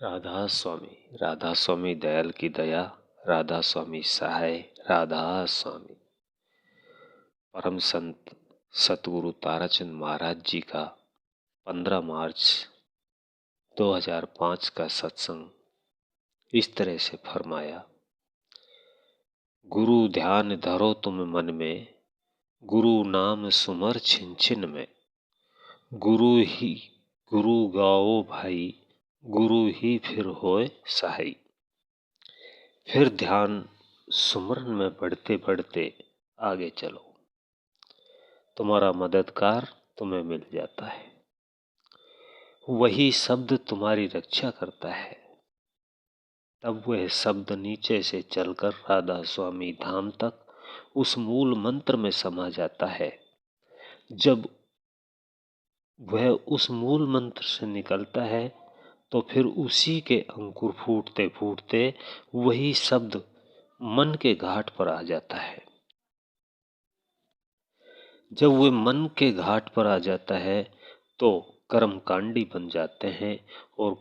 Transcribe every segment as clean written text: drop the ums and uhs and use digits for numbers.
राधा स्वामी दयाल की दया, राधा स्वामी सहाय, राधा स्वामी। परम संत सतगुरु ताराचंद महाराज जी का 15 मार्च 2005 का सत्संग इस तरह से फरमाया। गुरु ध्यान धरो तुम मन में, गुरु नाम सुमर छिन छिन में। गुरु गाओ भाई, गुरु ही फिर होए सहाय। फिर ध्यान सुमरन में बढ़ते बढ़ते आगे चलो, तुम्हारा मददगार तुम्हें मिल जाता है। वही शब्द तुम्हारी रक्षा करता है। तब वह शब्द नीचे से चलकर राधा स्वामी धाम तक उस मूल मंत्र में समा जाता है। जब वह उस मूल मंत्र से निकलता है तो फिर उसी के अंकुर फूटते फूटते वही शब्द मन के घाट पर आ जाता है। जब वह मन के घाट पर आ जाता है तो कर्मकांडी बन जाते हैं और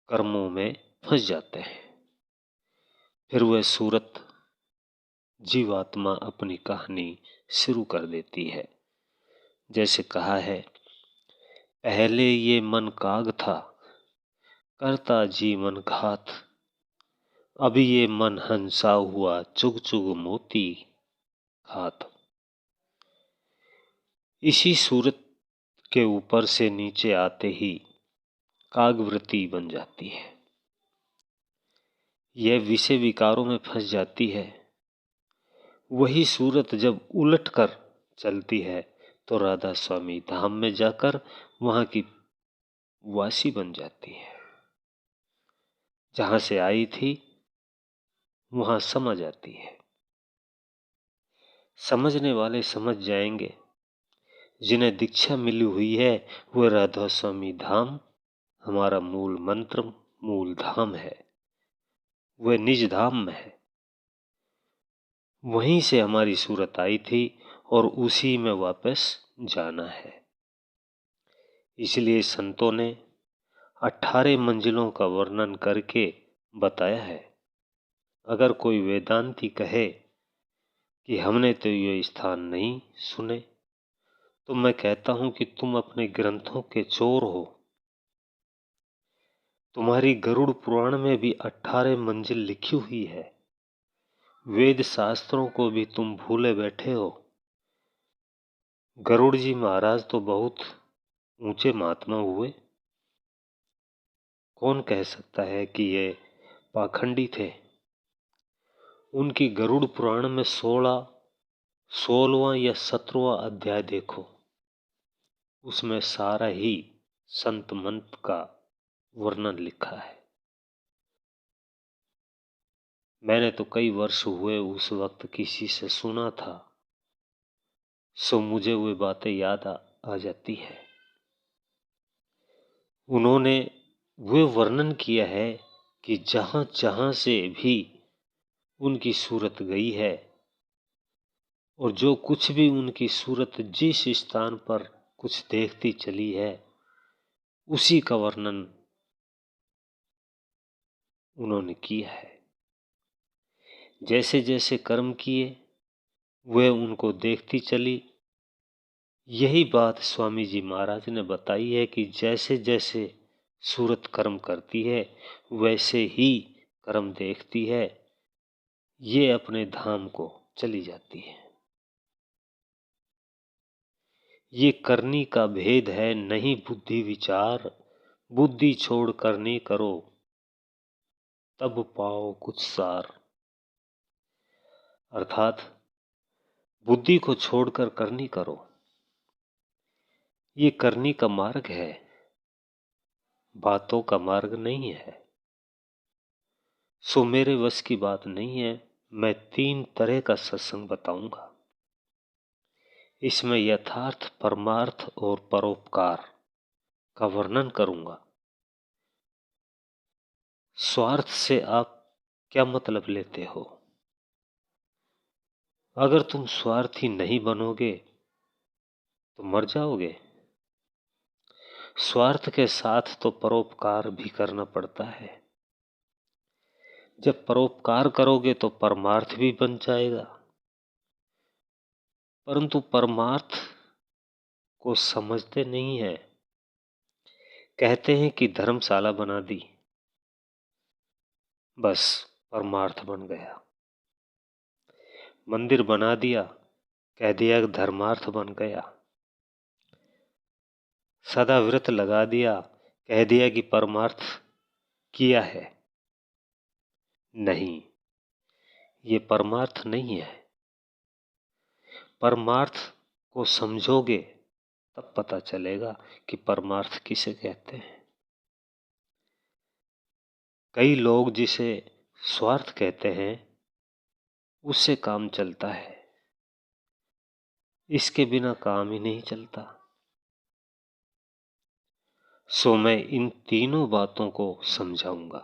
कर्मों में फंस जाते हैं। फिर वह सूरत जीवात्मा अपनी कहानी शुरू कर देती है। जैसे कहा है, पहले ये मन काग था, करता जीवन घात। अभी ये मन हंसा हुआ, चुग चुग मोती खात। इसी सूरत के ऊपर से नीचे आते ही कागवृत्ति बन जाती है। यह विषय विकारों में फंस जाती है। वही सूरत जब उलट कर चलती है तो राधा स्वामी धाम में जाकर वहां की वासी बन जाती है। जहां से आई थी वहां समा जाती है। समझने वाले समझ जाएंगे। जिन्हें दीक्षा मिली हुई है वह राधा स्वामी धाम हमारा मूल मंत्र, मूल धाम है। वह निज धाम में है। वहीं से हमारी सूरत आई थी और उसी में वापस जाना है। इसलिए संतों ने 18 मंजिलों का वर्णन करके बताया है। अगर कोई वेदांती कहे कि हमने तो ये स्थान नहीं सुने, तो मैं कहता हूं कि तुम अपने ग्रंथों के चोर हो। तुम्हारी गरुड़ पुराण में भी 18 मंजिल लिखी हुई है। वेद शास्त्रों को भी तुम भूले बैठे हो। गरुड़ जी महाराज तो बहुत ऊंचे महात्मा हुए। कौन कह सकता है कि ये पाखंडी थे। उनकी गरुड़ पुराण में 16वां या 17वां अध्याय देखो। उसमें सारा ही संत मंत्र का वर्णन लिखा है। मैंने तो कई वर्ष हुए उस वक्त किसी से सुना था, सो मुझे वे बातें याद आ जाती है। उन्होंने वे वर्णन किया है कि जहां जहां से भी उनकी सूरत गई है और जो कुछ भी उनकी सूरत जिस स्थान पर कुछ देखती चली है उसी का वर्णन उन्होंने किया है। जैसे जैसे कर्म किए वह उनको देखती चली। यही बात स्वामी जी महाराज ने बताई है कि जैसे जैसे सूरत कर्म करती है वैसे ही कर्म देखती है। ये अपने धाम को चली जाती है। ये करनी का भेद है, नहीं बुद्धि विचार। बुद्धि छोड़ करनी करो, तब पाओ कुछ सार। अर्थात बुद्धि को छोड़कर करनी करो। ये करनी का मार्ग है, बातों का मार्ग नहीं है। सो मेरे वश की बात नहीं है। मैं 3 तरह का सत्संग बताऊंगा। इसमें यथार्थ, परमार्थ और परोपकार का वर्णन करूंगा। स्वार्थ से आप क्या मतलब लेते हो? अगर तुम स्वार्थी नहीं बनोगे तो मर जाओगे। स्वार्थ के साथ तो परोपकार भी करना पड़ता है। जब परोपकार करोगे तो परमार्थ भी बन जाएगा, परंतु परमार्थ को समझते नहीं है। कहते हैं कि धर्मशाला बना दी, बस परमार्थ बन गया। मंदिर बना दिया, कह दिया कि धर्मार्थ बन गया। सदा व्रत लगा दिया, कह दिया कि परमार्थ किया है। नहीं, ये परमार्थ नहीं है। परमार्थ को समझोगे तब पता चलेगा कि परमार्थ किसे कहते हैं। कई लोग जिसे स्वार्थ कहते हैं उससे काम चलता है, इसके बिना काम ही नहीं चलता। सो मैं इन तीनों बातों को समझाऊंगा।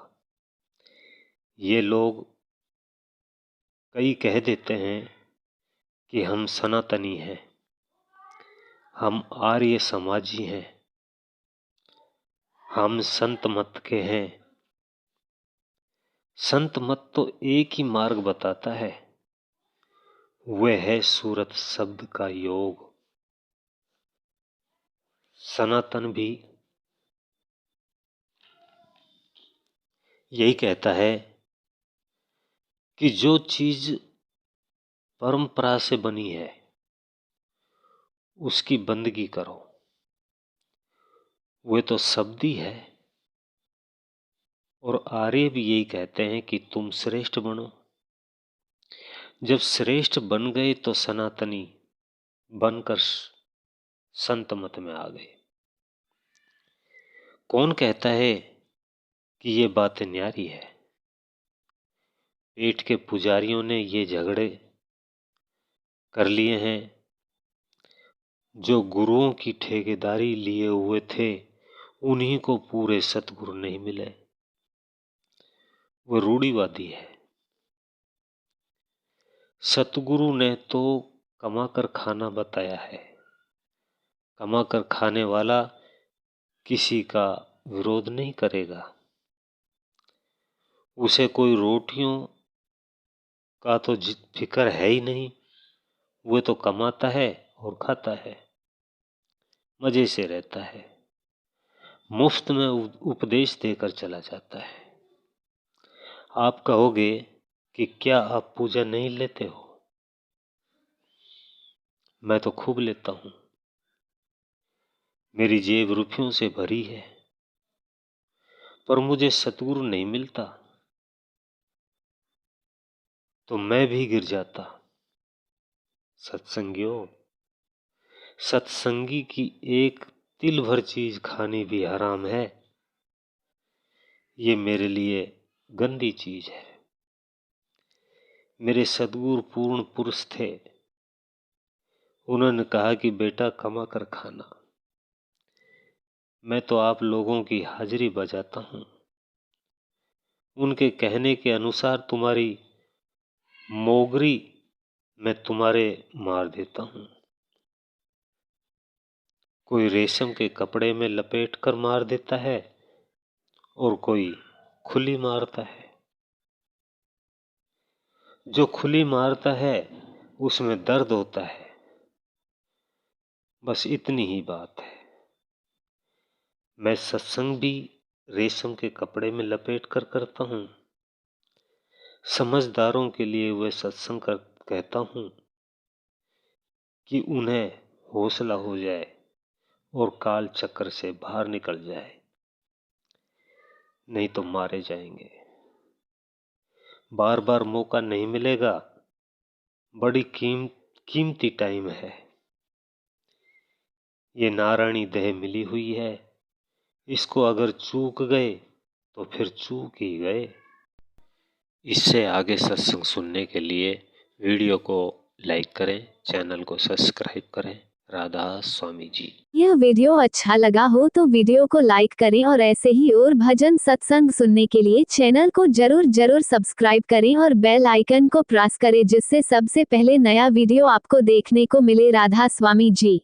ये लोग कई कह देते हैं कि हम सनातनी हैं, हम आर्य समाजी हैं, हम संत मत के हैं। संत मत तो एक ही मार्ग बताता है, वह है सूरत शब्द का योग। सनातन भी यही कहता है कि जो चीज परंपरा से बनी है उसकी बंदगी करो, वह तो शब्द ही है। और आर्य भी यही कहते हैं कि तुम श्रेष्ठ बनो। जब श्रेष्ठ बन गए तो सनातनी बनकर संत मत में आ गए। कौन कहता है कि ये बातें न्यारी है? पेट के पुजारियों ने ये झगड़े कर लिए हैं। जो गुरुओं की ठेकेदारी लिए हुए थे उन्हीं को पूरे सतगुरु नहीं मिले। वो रूढ़िवादी है। सतगुरु ने तो कमाकर खाना बताया है। कमाकर खाने वाला किसी का विरोध नहीं करेगा। उसे कोई रोटियों का तो फिक्र है ही नहीं। वो तो कमाता है और खाता है, मजे से रहता है, मुफ्त में उपदेश देकर चला जाता है। आप कहोगे कि क्या आप पूजा नहीं लेते हो? मैं तो खूब लेता हूं। मेरी जेब रुपयों से भरी है, पर मुझे सतगुरु नहीं मिलता तो मैं भी गिर जाता। सत्संगियों, सत्संगी की एक तिल भर चीज खानी भी हराम है। ये मेरे लिए गंदी चीज है। मेरे सद्गुरु पूर्ण पुरुष थे। उन्होंने कहा कि बेटा कमा कर खाना। मैं तो आप लोगों की हाजिरी बजाता हूं। उनके कहने के अनुसार तुम्हारी मोगरी मैं तुम्हारे मार देता हूं। कोई रेशम के कपड़े में लपेट कर मार देता है और कोई खुली मारता है। जो खुली मारता है उसमें दर्द होता है। बस इतनी ही बात है। मैं सत्संग भी रेशम के कपड़े में लपेट कर करता हूं। समझदारों के लिए वह सत्संग कहता हूं कि उन्हें हौसला हो जाए और काल चक्र से बाहर निकल जाए, नहीं तो मारे जाएंगे। बार बार मौका नहीं मिलेगा। बड़ी कीमती टाइम है। ये नारायणी देह मिली हुई है, इसको अगर चूक गए तो फिर चूक ही गए। इससे आगे सत्संग सुनने के लिए वीडियो को लाइक करें, चैनल को सब्सक्राइब करें। राधा स्वामी जी। यह वीडियो अच्छा लगा हो तो वीडियो को लाइक करें और ऐसे ही और भजन सत्संग सुनने के लिए चैनल को जरूर सब्सक्राइब करें और बेल आइकन को प्रेस करें, जिससे सबसे पहले नया वीडियो आपको देखने को मिले। राधा स्वामी जी।